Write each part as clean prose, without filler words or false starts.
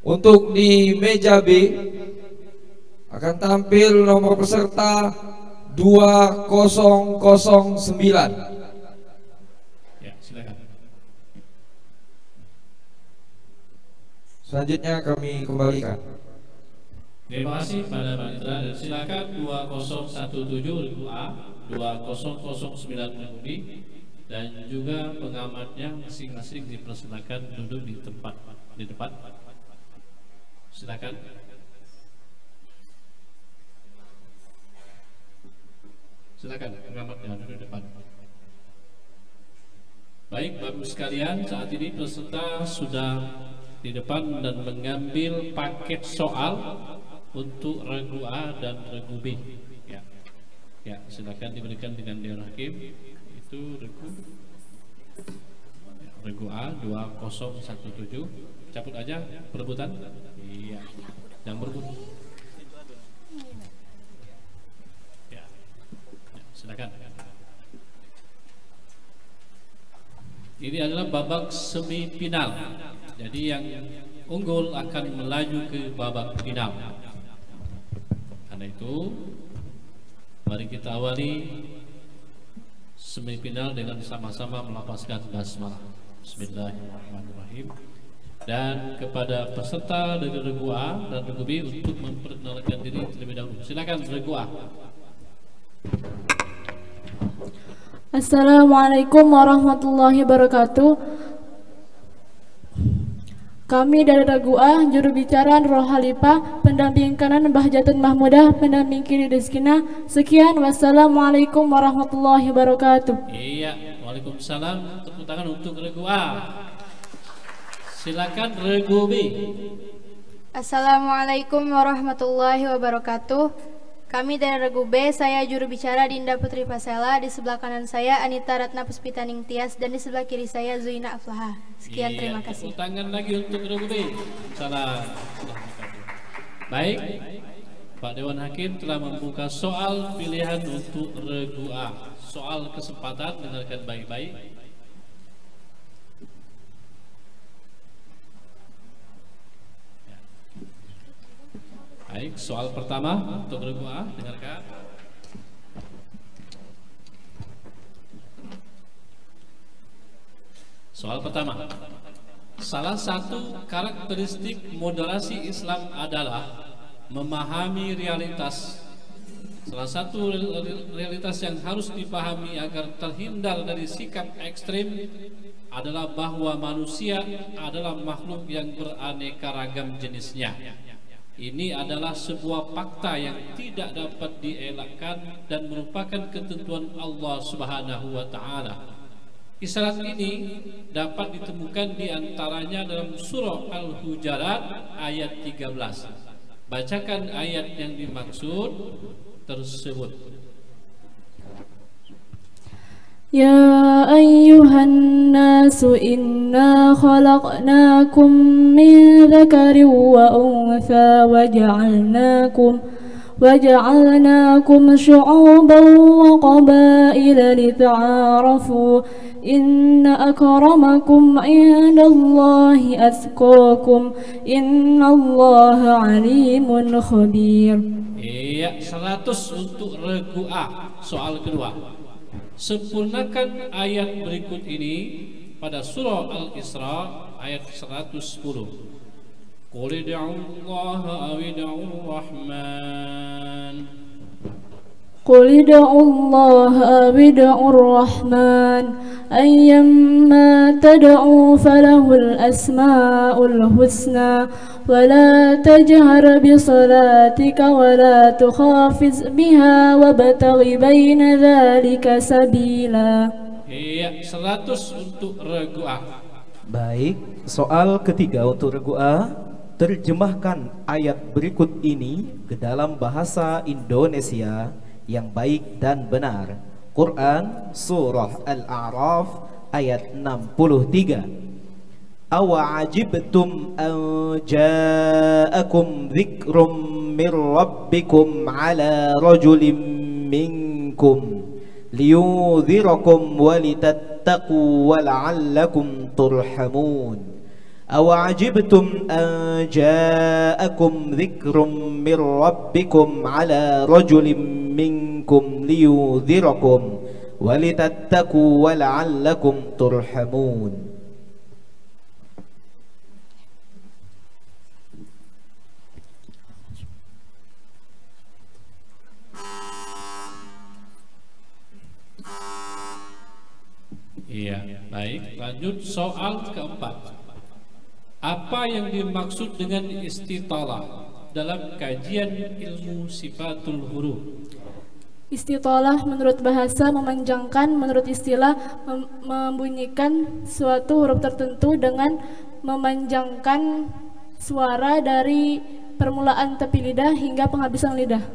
Untuk di meja B akan tampil nomor peserta 2009. Ya, silakan. Selanjutnya kami kembalikan. Terima kasih pada Panitra, dan silakan 2017 Regu A, 2009 Regu B, dan juga pengamatnya masing-masing dipersilakan duduk di tempat di depan. Silakan. Silakan pengamatnya duduk di depan. Baik, Bapak sekalian, saat ini peserta sudah di depan dan mengambil paket soal untuk regu A dan regu B. Ya, ya, silakan diberikan dengan Dewan Hakim. Itu regu A 2017. Cabut aja perebutan. Iya, yang berebut. Ya, ya, silakan. Ini adalah babak semifinal. Jadi yang unggul akan melaju ke babak final. Karena itu, mari kita awali semifinal dengan sama-sama melafazkan basmalah. Bismillahirrahmanirrahim. Dan kepada peserta dari regu A dan regu B untuk memperkenalkan diri terlebih dahulu. Silakan regu A. Assalamualaikum warahmatullahi wabarakatuh. Kami dari regu A, juru bicara Nurul Halifah, pendamping kanan Mbah Jatun Mahmudah, pendamping kiri Rizkina. Sekian, wassalamualaikum warahmatullahi wabarakatuh. Iya, waalaikumsalam. Tepuk tangan untuk regu A. Silakan regu B. Assalamualaikum warahmatullahi wabarakatuh. Kami dari regu B, saya juru bicara Dinda Putri Pasela. Di sebelah kanan saya Anita Ratna Puspitaning Tias, dan di sebelah kiri saya Zuina Aflaha. Sekian, terima kasih. Tepuk tangan lagi untuk regu B. Salam. Baik, Pak Dewan Hakim telah membuka soal pilihan untuk regu A. Soal kesempatan, dengarkan baik-baik. Baik, soal pertama untuk regu A, dengarkan. Soal pertama. Salah satu karakteristik moderasi Islam adalah memahami realitas. Salah satu realitas yang harus dipahami agar terhindar dari sikap ekstrim adalah bahwa manusia adalah makhluk yang beraneka ragam jenisnya. Ini adalah sebuah fakta yang tidak dapat dielakkan dan merupakan ketentuan Allah Subhanahu wa taala. Isyarat ini dapat ditemukan di antaranya dalam surah Al-Hujurat ayat 13. Bacakan ayat yang dimaksud tersebut. يا أيها الناس إنا خلقناكم من ذكر وأنثى وجعلناكم شعوبا وقبائل لتعارفوا إن أكرمكم عند الله أتقاكم إن الله عليم خبير. Iya, 100 untuk regu A. Soal kedua. Sempurnakan ayat berikut ini pada surah Al-Isra ayat 110. Qul ud'ullaha aw ud'ur rahman. Qul ud'ullaha aw ud'ur rahman. Ayyamma tad'u falahul asma'ul husna. ولا تجهر بصلاتك ولا تخافت بها وابتغ بين ذلك سبيلا. Iya, 100 untuk regu A. Baik, soal ketiga untuk regu A. Terjemahkan ayat berikut ini ke dalam bahasa Indonesia yang baik dan benar. Quran Surah Al-A'raf ayat 63. أَوَعَجِبْتُمْ أَنْ جَاءَكُمْ ذِكْرٌ مِّنْ رَبِّكُمْ عَلَى رَجُلٍ مِّنْكُمْ لِيُنذِرَكُمْ وَلِتَتَّقُوا وَلَعَلَّكُمْ تُرْحَمُونَ. أَوَعَجِبْتُمْ أَنْ جَاءَكُمْ ذِكْرٌ مِّنْ رَبِّكُمْ عَلَى رَجُلٍ مِّنْكُمْ لِيُنذِرَكُمْ وَلِتَتَّقُوا وَلَعَلَّكُمْ تُرْحَمُونَ. Iya, baik. Lanjut soal keempat. Apa yang dimaksud dengan istitalah dalam kajian ilmu sifatul huruf? Istitalah menurut bahasa memanjangkan, menurut istilah membunyikan suatu huruf tertentu dengan memanjangkan suara dari permulaan tepi lidah hingga penghabisan lidah.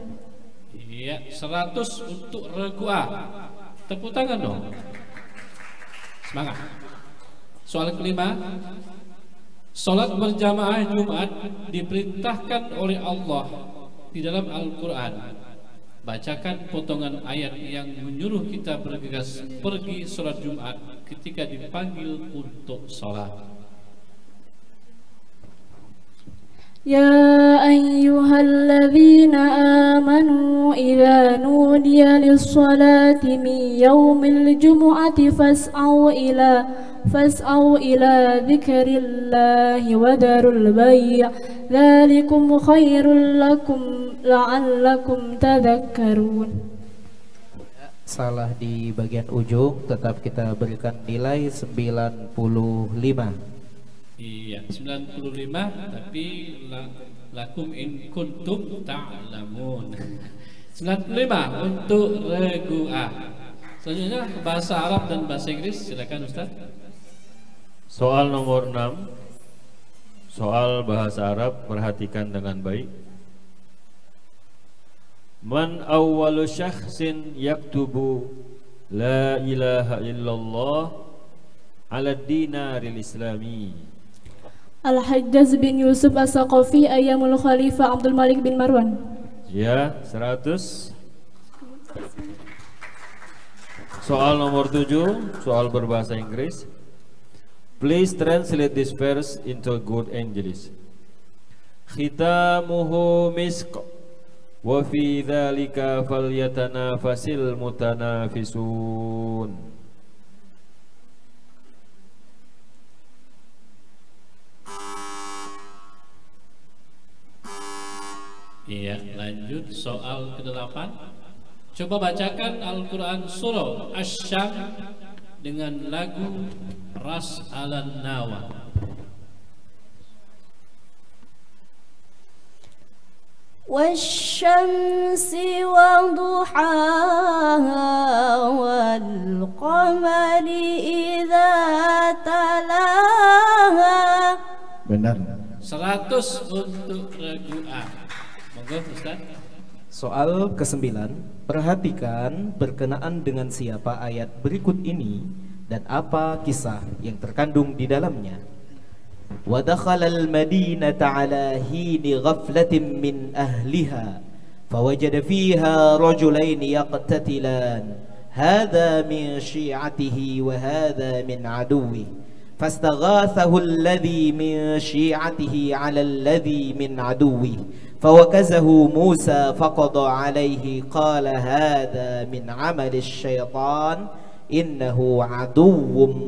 Iya, 100 untuk regu A. Tepuk tangan dong. Semangat. Soal kelima. Salat berjamaah Jumat diperintahkan oleh Allah di dalam Al-Quran. Bacakan potongan ayat yang menyuruh kita bergegas pergi salat Jumat ketika dipanggil untuk salat. يا أيها الذين آمنوا إذا نودي للصلاة من يوم الجمعة فاسعوا إلى ذكر الله وذروا البيع ذلكم خير لكم لعلكم تذكرون. Salah di bagian ujung, tetap kita berikan nilai 95. Iya, 95, tapi lakum in kuntum ta'lamun. 95 untuk regu A. Selanjutnya bahasa Arab dan bahasa Inggris, silakan Ustaz. Soal nomor 6. Soal bahasa Arab, perhatikan dengan baik. Man awwalu syakhsin yaktubu la ilaha illallah ala dinaril islami. Al-Hajjaz bin Yusuf As-Saqafi Ayyamul Khalifah Abdul Malik bin Marwan. Ya, 100. Soal nomor 7, soal berbahasa Inggris. Please translate this verse into good English. Khitamuhu misk wa fi dzalika falyatanafasil mutanafisun. Iya, lanjut soal ke-8. Coba bacakan Al-Quran surah Asy-Syam dengan lagu Ras Alan Nawa. Wasyamsi wa duhaha wal qamari idza talaha. Benar. 100 untuk regu A. Monggo Ustaz. Soal ke-9, perhatikan berkenaan dengan siapa ayat berikut ini dan apa kisah yang terkandung di dalamnya. Wa dakhala al-madinata ala hini ghaflatin min ahliha fawajada fiha rajulain yaqtatilan hadha min syi'atihi wa hadha min aduwwihi fastaghathahu alladhi min syi'atihi ala alladhi min aduwwihi فوكزه موسى فقضى عليه قال هذا من عمل الشيطان إنه عدو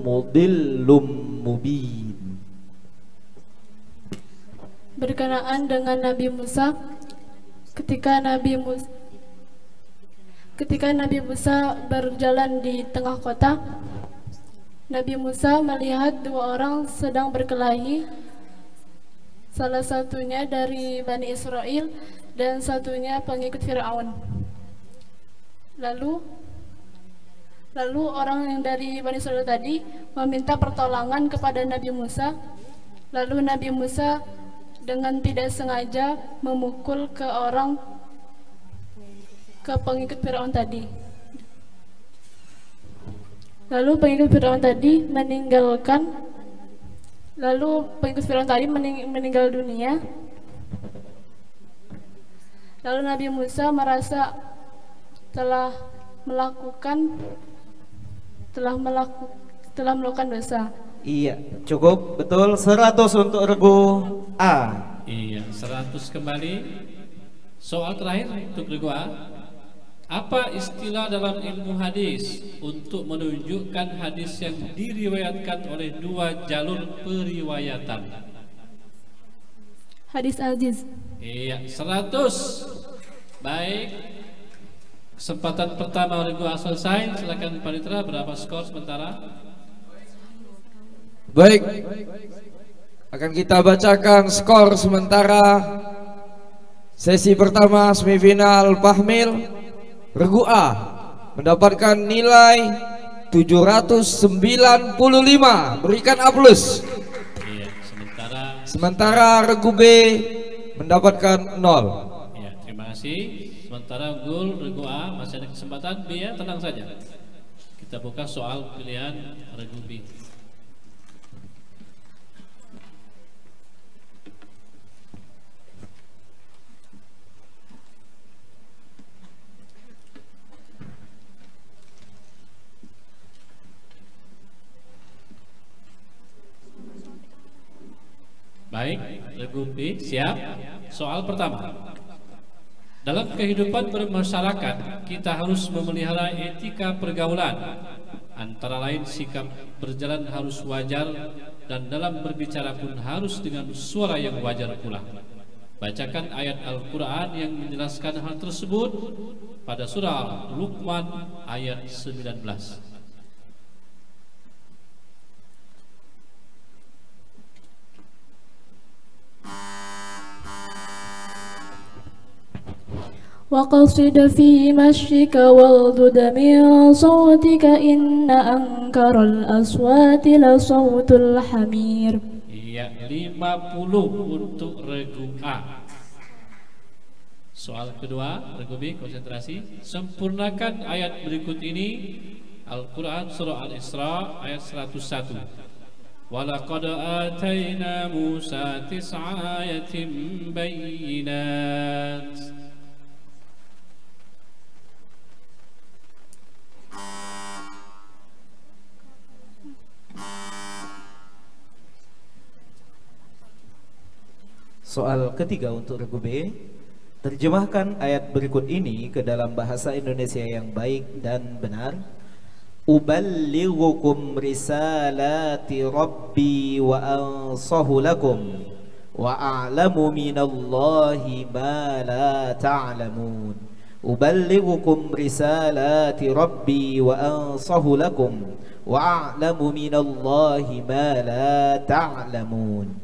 مضل مبين. Berkenaan dengan Nabi Musa, ketika Nabi Musa berjalan di tengah kota, Nabi Musa melihat dua orang sedang berkelahi. Salah satunya dari Bani Israel dan satunya pengikut Fir'aun. Lalu orang yang dari Bani Israel tadi meminta pertolongan kepada Nabi Musa. Lalu Nabi Musa dengan tidak sengaja memukul ke pengikut Fir'aun tadi. Lalu pengikut Fir'aun tadi meninggal dunia. Lalu Nabi Musa merasa telah melakukan dosa. Iya, cukup, betul. 100 untuk regu A. Iya, 100 kembali. Soal terakhir untuk regu A. Apa istilah dalam ilmu hadis untuk menunjukkan hadis yang diriwayatkan oleh dua jalur periwayatan? Hadis aziz. Iya, 100. Baik. Kesempatan pertama regu A selesai. Silakan Panitera, berapa skor sementara? Baik, akan kita bacakan skor sementara sesi pertama semifinal Fahmil. Regu A mendapatkan nilai 795. Berikan aplaus. Iya, sementara regu B mendapatkan 0. Iya, terima kasih. Sementara gol regu A masih ada kesempatan. B ya, tenang saja. Kita buka soal pilihan regu B. Baik, regu B siap. Soal pertama. Dalam kehidupan bermasyarakat, kita harus memelihara etika pergaulan. Antara lain sikap berjalan harus wajar dan dalam berbicara pun harus dengan suara yang wajar pula. Bacakan ayat Al-Quran yang menjelaskan hal tersebut pada surah Luqman ayat 19. وقصد في مشيك واغضض من صوتك إن أنكر الأصوات لصوت الحمير. Iya, 50 untuk regu A. Soal kedua, regu B, konsentrasi. Sempurnakan ayat berikut ini. Al-Quran surah Al-Isra ayat 101. Walaqad atayna Musa 9 ayatin bayyinat. Soal ketiga untuk regu B. Terjemahkan ayat berikut ini ke dalam bahasa Indonesia yang baik dan benar. Uballighukum risalati rabbi wa ansahu lakum wa a'lamu minallahi ma la ta'lamun. Uballighukum risalati rabbi wa ansahu lakum wa a'lamu minallahi ma la ta'lamun.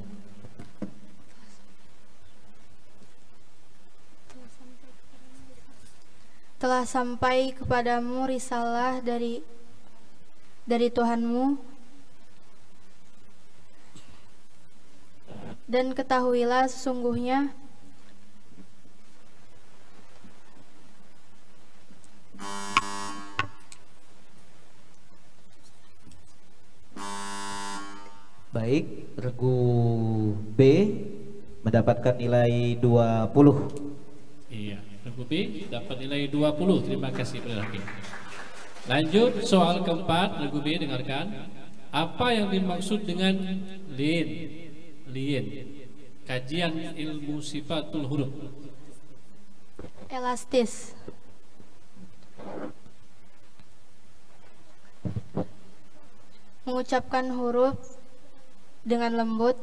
Telah sampai kepadamu risalah dari Tuhanmu, dan ketahuilah sesungguhnya baik, regu B mendapatkan nilai 20. Iya, regu B dapat nilai 20. Terima kasih Pak Hakim. Lanjut soal keempat, regu B, dengarkan. Apa yang dimaksud dengan lin? Kajian ilmu sifatul huruf. elastis, mengucapkan huruf dengan lembut,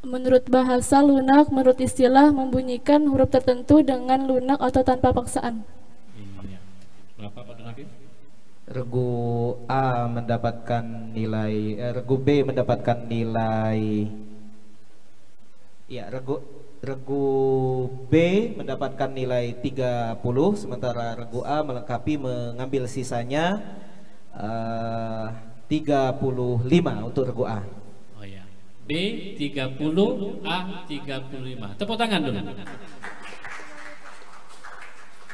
menurut bahasa lunak, menurut istilah membunyikan huruf tertentu dengan lunak atau tanpa paksaan. Iya. Berapa Pak Hakim? Regu A mendapatkan nilai, regu B mendapatkan nilai, ya regu B mendapatkan nilai 30, sementara regu A melengkapi mengambil sisanya 35 untuk regu A. Oh ya, B 30, A 35. Tepuk tangan dulu.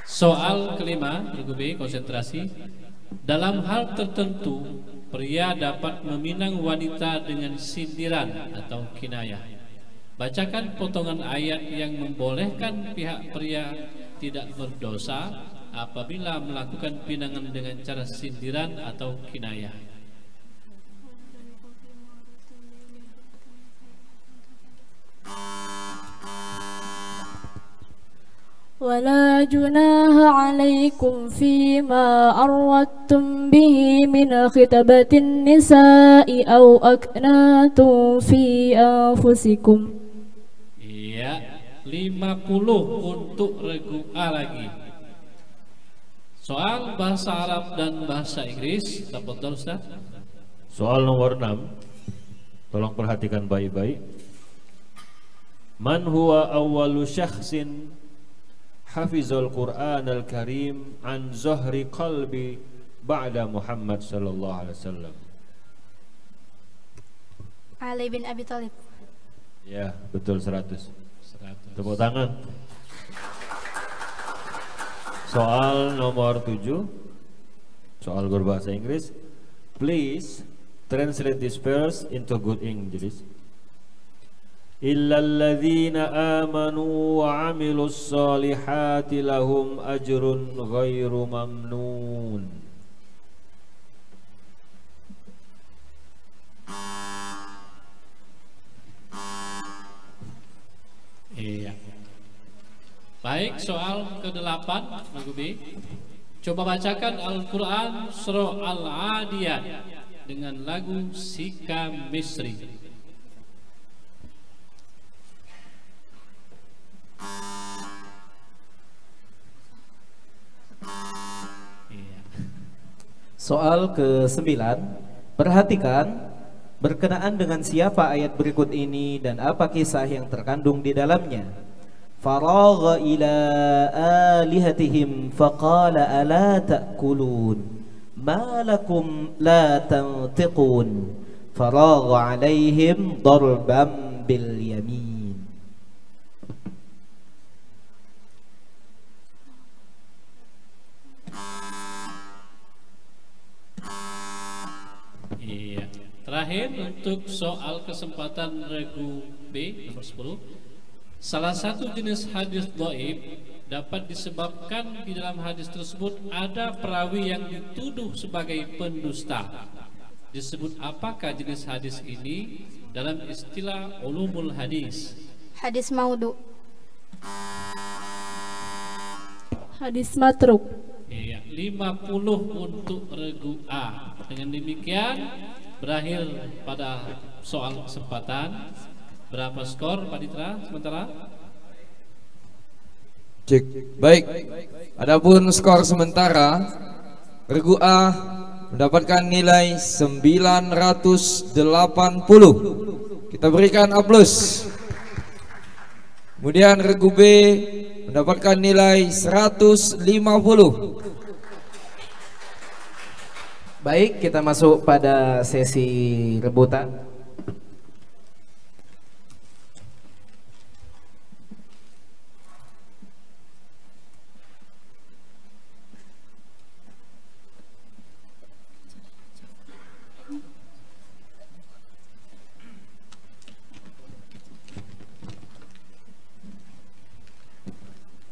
Soal kelima, regu B, konsentrasi. Dalam hal tertentu, pria dapat meminang wanita dengan sindiran atau kinayah. Bacakan potongan ayat yang membolehkan pihak pria tidak berdosa apabila melakukan pinangan dengan cara sindiran atau kinayah. ولا جناح عليكم فيما عرضتم به من خطبة النساء أو أكننتم في أنفسكم. Iya, 50 untuk regu A lagi. Soal bahasa Arab dan bahasa Inggris, tafadhol Ustaz. Soal nomor 6. Tolong perhatikan baik-baik. Man huwa awwalu syakhsin hafizul Qur'an al-Karim an zahri qalbi ba'da Muhammad sallallahu alaihi wasallam? Ali bin Abi Thalib. Ya, betul 100. Tepuk tangan. Soal nomor 7. Soal berbahasa Inggris. Please translate this verse into good English. Illal ladzina amanu wa 'amilus solihati lahum ajrun ghairu mamnun. Iya. Baik, soal ke-8 Lagu B. Coba bacakan Al-Quran Surah Al-Adiyat dengan lagu Sika Misri. Soal ke-9, perhatikan berkenaan dengan siapa ayat berikut ini dan apa kisah yang terkandung di dalamnya. Faragha ila alihatihim faqala ala ta'kulun ma lakum la tantiqun faragha alaihim darban bil yamin. Iya. Terakhir untuk soal kesempatan regu B nomor 10. Salah satu jenis hadis dhaif dapat disebabkan di dalam hadis tersebut ada perawi yang dituduh sebagai pendusta. Disebut apakah jenis hadis ini dalam istilah ulumul hadis? Hadis maudhu. Hadis matruk. Iya, 50 untuk regu A. Dengan demikian berakhir pada soal kesempatan. Berapa skor Pak Ditra sementara? Cek. Baik. Adapun skor sementara regu A mendapatkan nilai 980. Kita berikan aplaus. Kemudian regu B mendapatkan nilai 150. Baik, kita masuk pada sesi rebutan.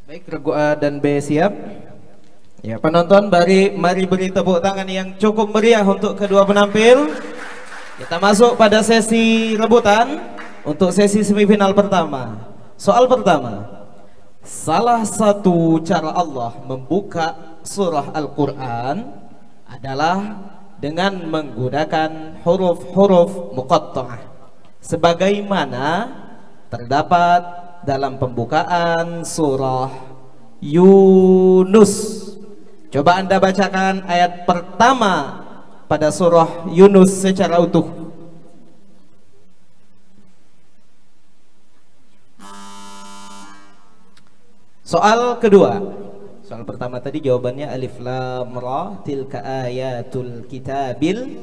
Baik, regu A dan B siap. Ya, penonton, mari beri tepuk tangan yang cukup meriah untuk kedua penampil. Kita masuk pada sesi rebutan untuk sesi semifinal pertama. Soal pertama. Salah satu cara Allah membuka surah Al-Quran adalah dengan menggunakan huruf-huruf muqatta'ah, sebagaimana terdapat dalam pembukaan surah Yunus. Coba Anda bacakan ayat pertama pada surah Yunus secara utuh. Soal kedua. Soal pertama tadi jawabannya alif lam ra tilka ayatul kitabil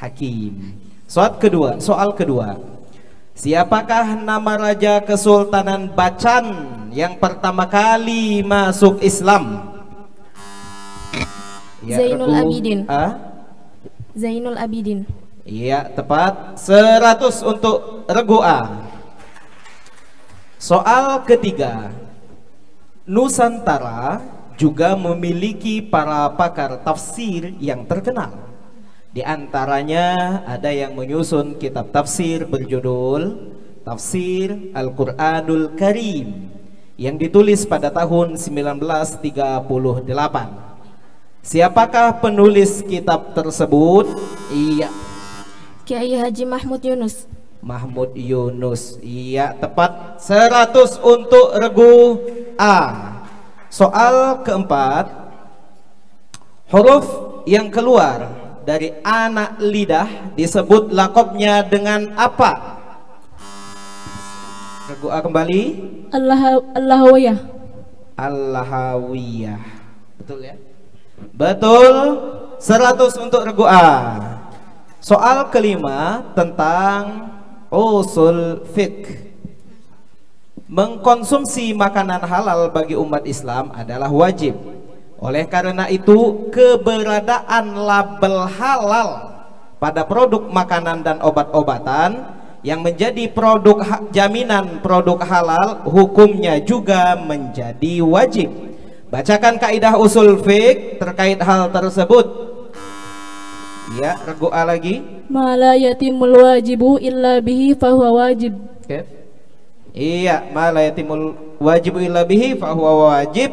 hakim. Soal kedua. Siapakah nama raja Kesultanan Bacan yang pertama kali masuk Islam? Ya, Zainul Abidin. Zainul Abidin. Iya, tepat. 100 untuk regu A. Soal ketiga. Nusantara juga memiliki para pakar tafsir yang terkenal. Di antaranya ada yang menyusun kitab tafsir berjudul Tafsir Al-Quranul Karim yang ditulis pada tahun 1938. Siapakah penulis kitab tersebut? Iya, Kiai Haji Mahmud Yunus. Mahmud Yunus. Iya, tepat. 100 untuk regu A. Soal keempat, huruf yang keluar dari anak lidah disebut lakopnya dengan apa? Regu A kembali. Allahawiyah. Allahawiyah. Betul ya? Betul. 100 untuk regu A. Soal kelima tentang usul fiqh. Mengkonsumsi makanan halal bagi umat Islam adalah wajib. Oleh karena itu, keberadaan label halal pada produk makanan dan obat-obatan yang menjadi produk jaminan produk halal, hukumnya juga menjadi wajib. Bacakan kaidah usul fiqh terkait hal tersebut. Ya, regu A lagi. Ma la yatimul wajibu illa bihi fahuwa wajib. Okay. Iya, ma la yatimul wajibu illa bihi fahuwa wajib.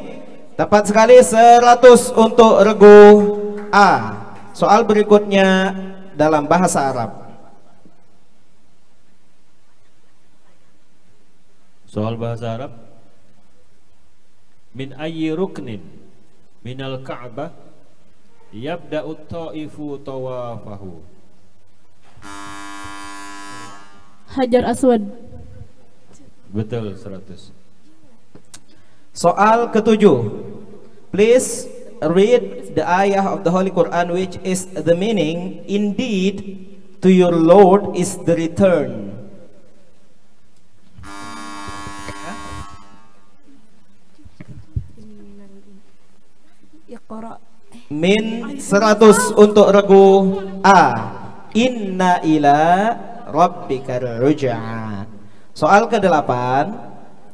Tepat sekali. 100 untuk regu A. Soal berikutnya dalam bahasa Arab. Soal bahasa Arab. Min ayyi ruknin minal Ka'bah yabda'u ta'ifu tawafahu. Hajar Aswad. Betul, 100. Soal ketujuh. Please read the ayah of the Holy Quran which is the meaning, indeed to your Lord is the return. Min 100 untuk regu A. Inna ila rabbikar ruj'a. Soal ke-8.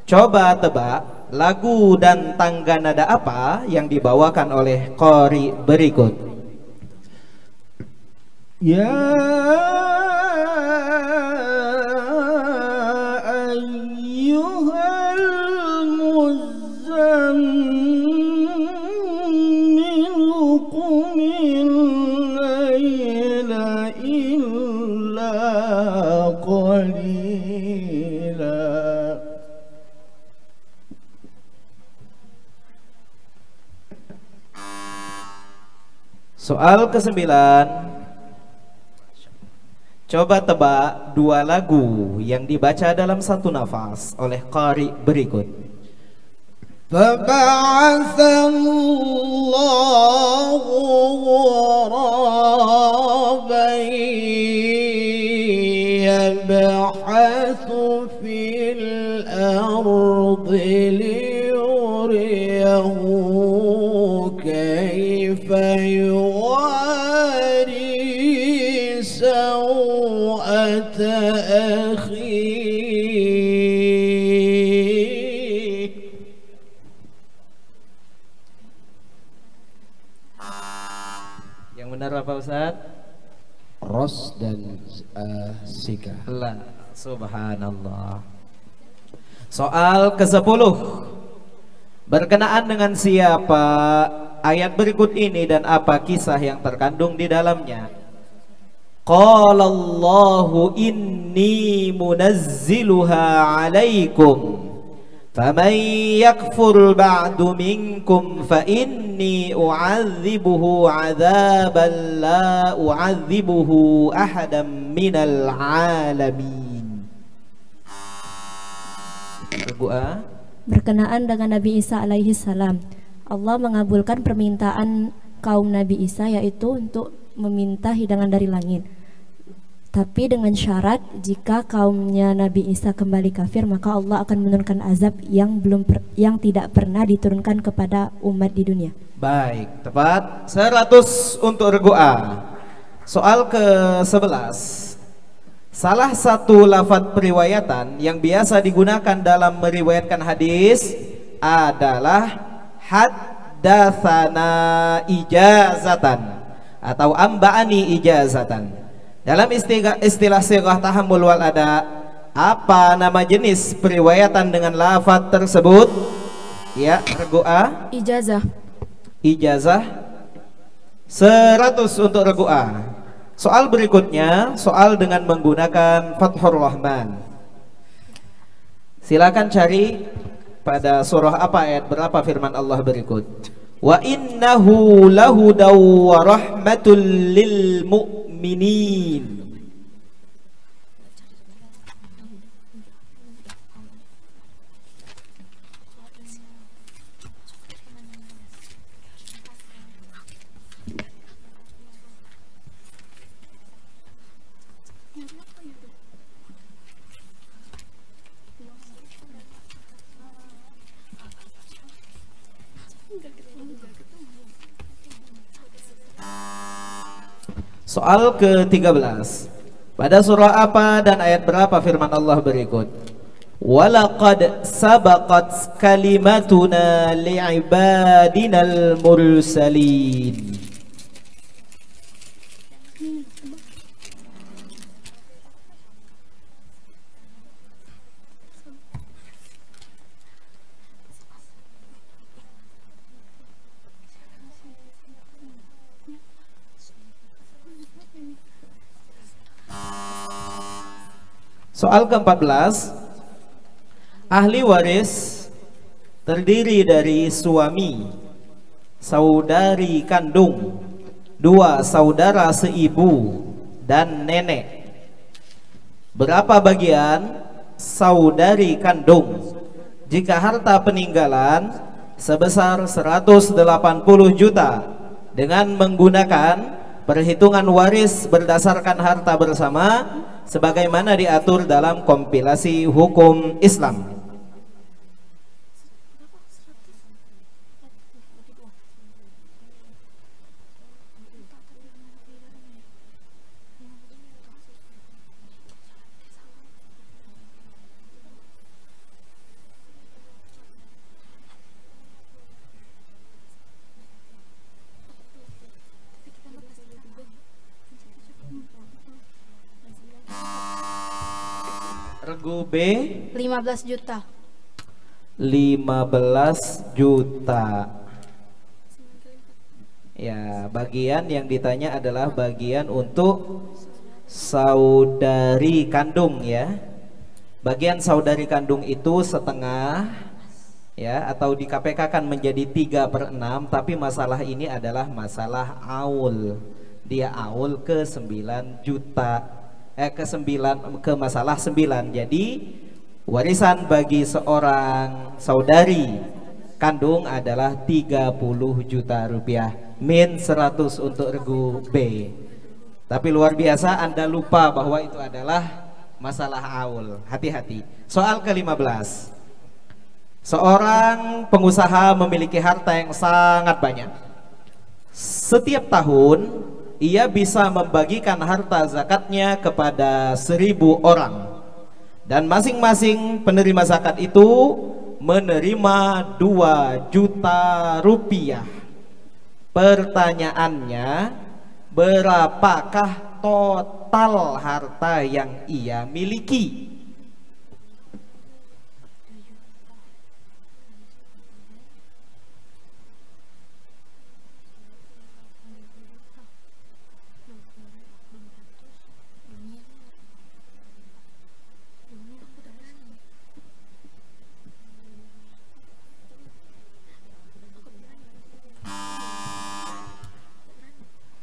Coba tebak lagu dan tangga nada apa yang dibawakan oleh qari berikut. Ya ayyuhal muzammil qumil layla illa qalila. Soal ke-9. Coba tebak dua lagu yang dibaca dalam satu nafas oleh qari berikut. Faba'athallahu ghuraban yab'athu fil ardi liyuriyahu kayfa yuwari saw'ata akhi. Yang benar apa Ustaz? Ros dan Sika. Allah, subhanallah. Soal ke-10. Berkenaan dengan siapa ayat berikut ini dan apa kisah yang terkandung di dalamnya? Qala Allahu inni munazziluha alaikum faman yakfur ba'du minkum fa inni u'adzibuhu 'adzaban la u'adzibuhu ahadan minal 'alamin. Berkenaan dengan Nabi Isa alaihi salam, Allah mengabulkan permintaan kaum Nabi Isa, yaitu untuk meminta hidangan dari langit. Tapi dengan syarat, jika kaumnya Nabi Isa kembali kafir, maka Allah akan menurunkan azab yang tidak pernah diturunkan kepada umat di dunia. Baik, tepat. 100 untuk regu A. Soal ke-11. Salah satu lafaz periwayatan yang biasa digunakan dalam meriwayatkan hadis adalah haddatsana ijazatan atau amba'ani ijazatan. Dalam istilah sighah tahammul wal ada, apa nama jenis periwayatan dengan lafaz tersebut? Ya, regu A. Ijazah. Ijazah 100 untuk regu A. Soal berikutnya, soal dengan menggunakan Fathur Rahman. Silakan cari pada surah apa, ayat berapa firman Allah berikut. Wa innahu lahudaw wa rahmatul lil mu'minin. Soal ke-13. Pada surah apa dan ayat berapa firman Allah berikut? Walaqad sabaqat kalimatuna li'ibadinal mursalin. Soal ke-14. Ahli waris terdiri dari suami, saudari kandung, 2 saudara seibu, dan nenek. Berapa bagian saudari kandung jika harta peninggalan sebesar 180 juta dengan menggunakan perhitungan waris berdasarkan harta bersama sebagaimana diatur dalam kompilasi hukum Islam? Regu B 15 juta. 15 juta. Ya, bagian yang ditanya adalah bagian untuk saudari kandung ya. Bagian saudari kandung itu setengah ya, atau di KPK kan menjadi 3/6, tapi masalah ini adalah masalah aul. Dia aul ke 9 juta. Ke masalah 9. Jadi warisan bagi seorang saudari kandung adalah 30 juta rupiah, min 100 untuk regu B. Tapi luar biasa Anda lupa bahwa itu adalah masalah aul. Hati-hati. Soal ke-15. Seorang pengusaha memiliki harta yang sangat banyak. Setiap tahun ia bisa membagikan harta zakatnya kepada 1000 orang, dan masing-masing penerima zakat itu menerima 2 juta rupiah. Pertanyaannya, berapakah total harta yang ia miliki?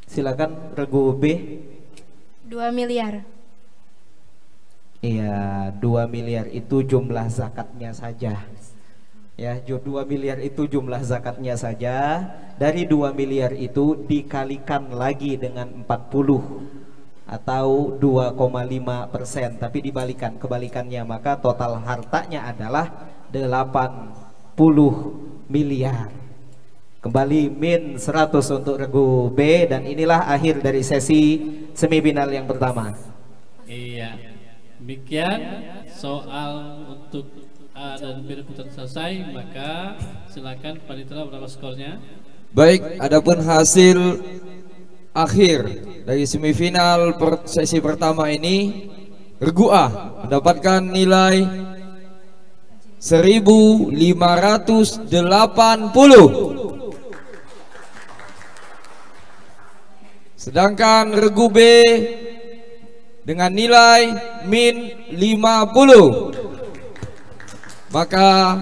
Silakan regu B. 2 miliar. Iya, 2 miliar itu jumlah zakatnya saja. Ya, 2 miliar itu jumlah zakatnya saja. Dari 2 miliar itu dikalikan lagi dengan 40 atau 2,5%, tapi kebalikannya, maka total hartanya adalah 80 miliar. Kembali min 100 untuk regu B, dan inilah akhir dari sesi semifinal yang pertama. Iya, demikian soal untuk A dan B putaran selesai, maka silakan panitia berapa skornya? Baik, adapun hasil akhir dari semifinal sesi pertama ini, regu A mendapatkan nilai 1580. Sedangkan regu B dengan nilai min 50. Maka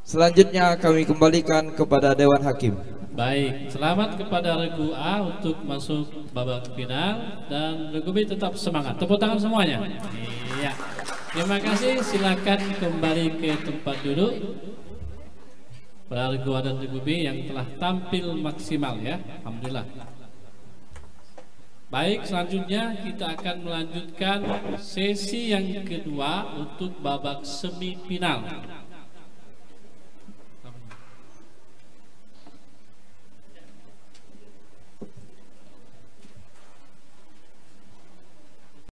selanjutnya kami kembalikan kepada Dewan Hakim. Baik, selamat kepada regu A untuk masuk babak final, dan regu B tetap semangat. Tepuk tangan semuanya. Iya. Terima kasih, silakan kembali ke tempat duduk. Para regu A dan regu B yang telah tampil maksimal ya. Alhamdulillah. Baik, selanjutnya kita akan melanjutkan sesi yang kedua untuk babak semifinal.